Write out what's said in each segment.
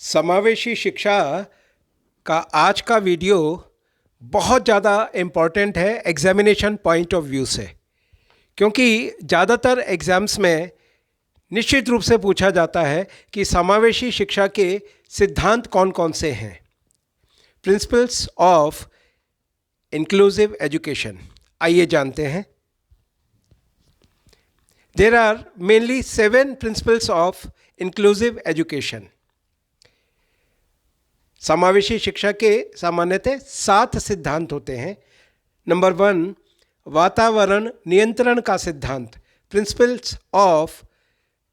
समावेशी शिक्षा का आज का वीडियो बहुत ज़्यादा इम्पॉर्टेंट है एग्जामिनेशन पॉइंट ऑफ व्यू से, क्योंकि ज़्यादातर एग्ज़ाम्स में निश्चित रूप से पूछा जाता है कि समावेशी शिक्षा के सिद्धांत कौन कौन से हैं। प्रिंसिपल्स ऑफ इंक्लूसिव एजुकेशन, आइए जानते हैं। There are mainly 7 principles of inclusive education. समावेशी शिक्षा के सामान्यतः 7 सिद्धांत होते हैं। नंबर 1, वातावरण नियंत्रण का सिद्धांत, principles of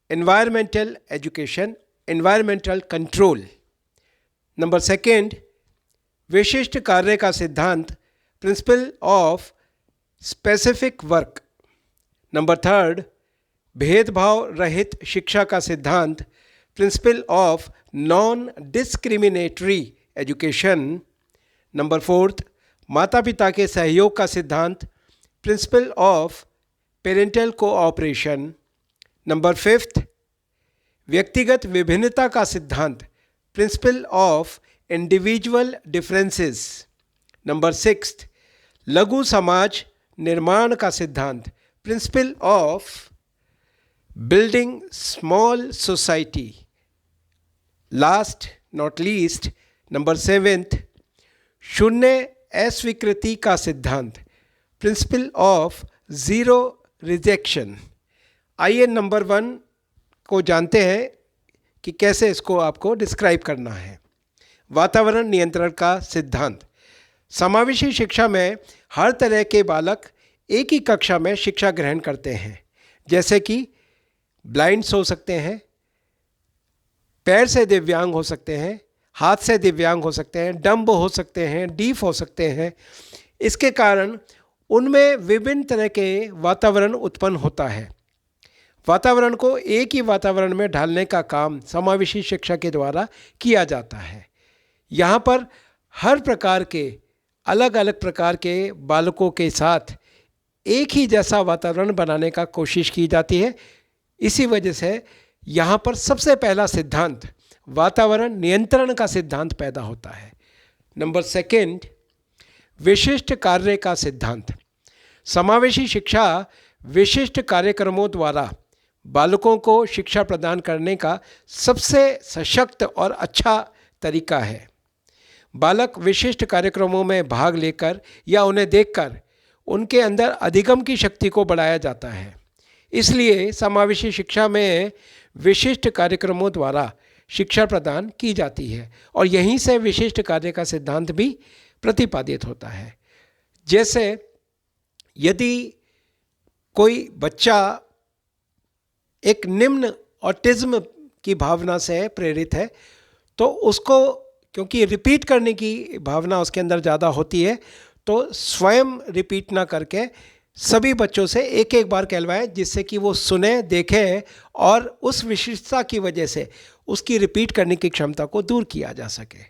environmental education, environmental control. Number 2, विशिष्ट कार्य का सिद्धांत, principle of specific work. Number 3, भेदभाव रहित शिक्षा का सिद्धांत, principle of non discriminatory education. Number 4, माता पिता के सहयोग का सिद्धांत, principle of parental cooperation. Number 5, व्यक्तिगत विभिन्नता का सिद्धांत, principle of individual differences. Number 6, लघु समाज निर्माण का सिद्धांत, principle of building small society. Last not least, number 7, शून्य अस्वीकृति का सिद्धांत, प्रिंसिपल ऑफ ज़ीरो रिजेक्शन। आइए नंबर 1 को जानते हैं कि कैसे इसको आपको डिस्क्राइब करना है। वातावरण नियंत्रण का सिद्धांत। समावेशी शिक्षा में हर तरह के बालक एक ही कक्षा में शिक्षा ग्रहण करते हैं, जैसे कि ब्लाइंड्स हो सकते हैं, पैर से दिव्यांग हो सकते हैं, हाथ से दिव्यांग हो सकते हैं, डम्ब हो सकते हैं, डीफ हो सकते हैं। इसके कारण उनमें विभिन्न तरह के वातावरण उत्पन्न होता है। वातावरण को एक ही वातावरण में ढालने का काम समावेशी शिक्षा के द्वारा किया जाता है। यहाँ पर हर प्रकार के अलग अलग प्रकार के बालकों के साथ एक ही जैसा वातावरण बनाने का कोशिश की जाती है। इसी वजह से यहाँ पर सबसे पहला सिद्धांत वातावरण नियंत्रण का सिद्धांत पैदा होता है। नंबर 2, विशिष्ट कार्य का सिद्धांत। समावेशी शिक्षा विशिष्ट कार्यक्रमों द्वारा बालकों को शिक्षा प्रदान करने का सबसे सशक्त और अच्छा तरीका है। बालक विशिष्ट कार्यक्रमों में भाग लेकर या उन्हें देखकर उनके अंदर अधिगम की शक्ति को बढ़ाया जाता है। इसलिए समावेशी शिक्षा में विशिष्ट कार्यक्रमों द्वारा शिक्षा प्रदान की जाती है और यहीं से विशिष्ट कार्य का सिद्धांत भी प्रतिपादित होता है। जैसे यदि कोई बच्चा एक निम्न ऑटिज्म की भावना से प्रेरित है, तो उसको, क्योंकि रिपीट करने की भावना उसके अंदर ज़्यादा होती है, तो स्वयं रिपीट ना करके सभी बच्चों से एक एक बार कहलवाएं, जिससे कि वो सुने, देखें और उस विशिष्टता की वजह से उसकी रिपीट करने की क्षमता को दूर किया जा सके।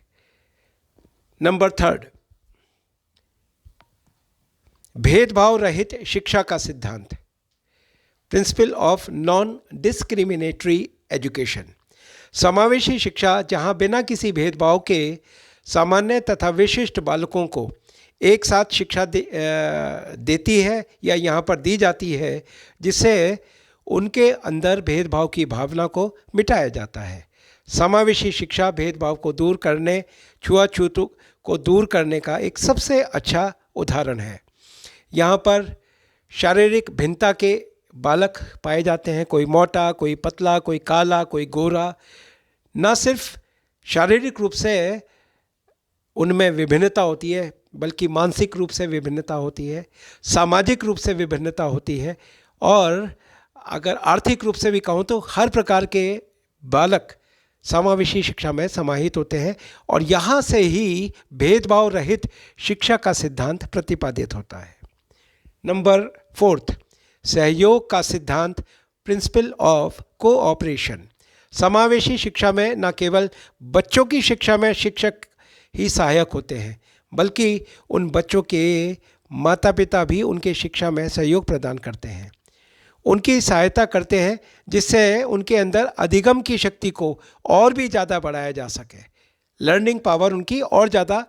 नंबर 3, भेदभाव रहित शिक्षा का सिद्धांत, principle of non discriminatory education. समावेशी शिक्षा जहां बिना किसी भेदभाव के सामान्य तथा विशिष्ट बालकों को एक साथ शिक्षा देती है या यहाँ पर दी जाती है, जिससे उनके अंदर भेदभाव की भावना को मिटाया जाता है। समावेशी शिक्षा भेदभाव को दूर करने, छुआछूत को दूर करने का एक सबसे अच्छा उदाहरण है। यहाँ पर शारीरिक भिन्नता के बालक पाए जाते हैं, कोई मोटा, कोई पतला, कोई काला, कोई गोरा। न सिर्फ शारीरिक रूप से उनमें विभिन्नता होती है, बल्कि मानसिक रूप से विभिन्नता होती है, सामाजिक रूप से विभिन्नता होती है, और अगर आर्थिक रूप से भी कहूँ तो हर प्रकार के बालक समावेशी शिक्षा में समाहित होते हैं और यहाँ से ही भेदभाव रहित शिक्षा का सिद्धांत प्रतिपादित होता है। नंबर 4, सहयोग का सिद्धांत, प्रिंसिपल ऑफ कोऑपरेशन। समावेशी शिक्षा में न केवल बच्चों की शिक्षा में शिक्षक ही सहायक होते हैं, बल्कि उन बच्चों के माता पिता भी उनके शिक्षा में सहयोग प्रदान करते हैं। उनकी सहायता करते हैं, जिससे उनके अंदर अधिगम की शक्ति को और भी ज़्यादा बढ़ाया जा सके, लर्निंग पावर उनकी और ज़्यादा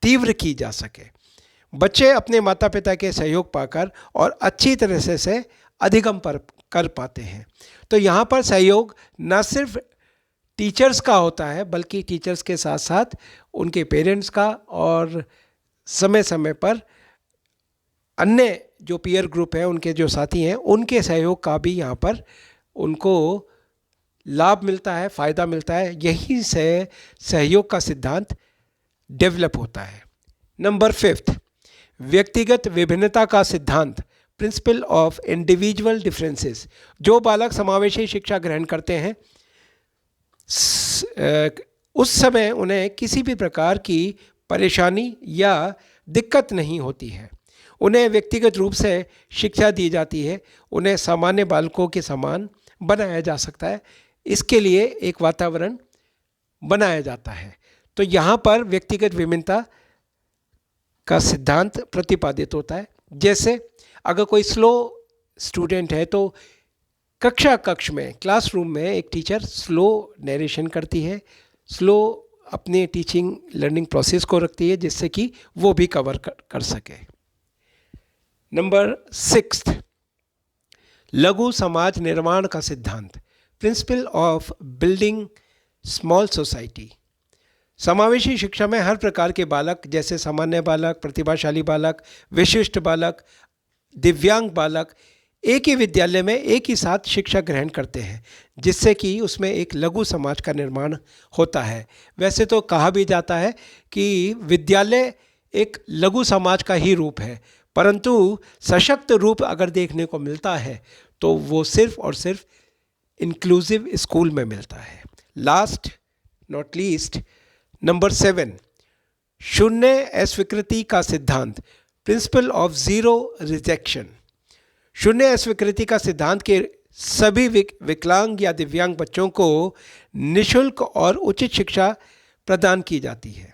तीव्र की जा सके। बच्चे अपने माता पिता के सहयोग पाकर और अच्छी तरह से अधिगम पर कर पाते हैं। तो यहाँ पर सहयोग न सिर्फ टीचर्स का होता है, बल्कि टीचर्स के साथ साथ उनके पेरेंट्स का और समय समय पर अन्य जो पीयर ग्रुप है, उनके जो साथी हैं, उनके सहयोग का भी यहाँ पर उनको लाभ मिलता है, फ़ायदा मिलता है। यही से सहयोग का सिद्धांत डेवलप होता है। नंबर 5, व्यक्तिगत विभिन्नता का सिद्धांत, प्रिंसिपल ऑफ इंडिविजुअल डिफरेंसेस। जो बालक समावेशी शिक्षा ग्रहण करते हैं उस समय उन्हें किसी भी प्रकार की परेशानी या दिक्कत नहीं होती है। उन्हें व्यक्तिगत रूप से शिक्षा दी जाती है, उन्हें सामान्य बालकों के समान बनाया जा सकता है, इसके लिए एक वातावरण बनाया जाता है। तो यहाँ पर व्यक्तिगत विभिन्नता का सिद्धांत प्रतिपादित होता है। जैसे अगर कोई स्लो स्टूडेंट है तो कक्ष में, क्लासरूम में एक टीचर स्लो नरेशन करती है, स्लो अपने टीचिंग लर्निंग प्रोसेस को रखती है, जिससे कि वो भी कवर कर सके। नंबर 6, लघु समाज निर्माण का सिद्धांत, principle of building small society. समावेशी शिक्षा में हर प्रकार के बालक, जैसे सामान्य बालक, प्रतिभाशाली बालक, विशिष्ट बालक, दिव्यांग बालक, एक ही विद्यालय में एक ही साथ शिक्षा ग्रहण करते हैं, जिससे कि उसमें एक लघु समाज का निर्माण होता है। वैसे तो कहा भी जाता है कि विद्यालय एक लघु समाज का ही रूप है, परंतु सशक्त रूप अगर देखने को मिलता है तो वो सिर्फ और सिर्फ इंक्लूसिव स्कूल में मिलता है। लास्ट नॉट लीस्ट, नंबर 7, शून्य अस्वीकृति का सिद्धांत, प्रिंसिपल ऑफ ज़ीरो रिजेक्शन। शून्य अस्वीकृति का सिद्धांत के सभी विकलांग या दिव्यांग बच्चों को निःशुल्क और उचित शिक्षा प्रदान की जाती है।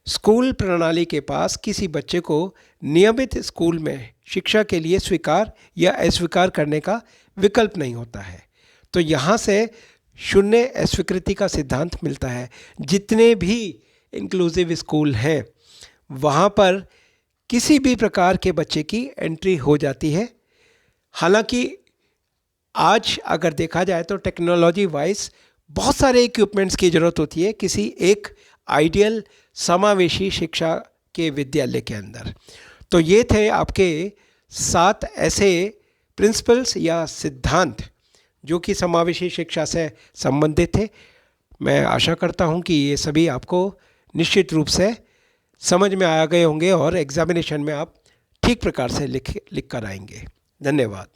स्कूल प्रणाली के पास किसी बच्चे को नियमित स्कूल में शिक्षा के लिए स्वीकार या अस्वीकार करने का विकल्प नहीं होता है। तो यहाँ से शून्य अस्वीकृति का सिद्धांत मिलता है। जितने भी इंक्लूसिव स्कूल हैं वहाँ पर किसी भी प्रकार के बच्चे की एंट्री हो जाती है। हालांकि आज अगर देखा जाए तो टेक्नोलॉजी वाइज बहुत सारे इक्विपमेंट्स की ज़रूरत होती है किसी एक आइडियल समावेशी शिक्षा के विद्यालय के अंदर। तो ये थे आपके 7 ऐसे प्रिंसिपल्स या सिद्धांत जो कि समावेशी शिक्षा से संबंधित थे। मैं आशा करता हूँ कि ये सभी आपको निश्चित रूप से समझ में आ गए होंगे और एग्जामिनेशन में आप ठीक प्रकार से लिख कर आएंगे। धन्यवाद।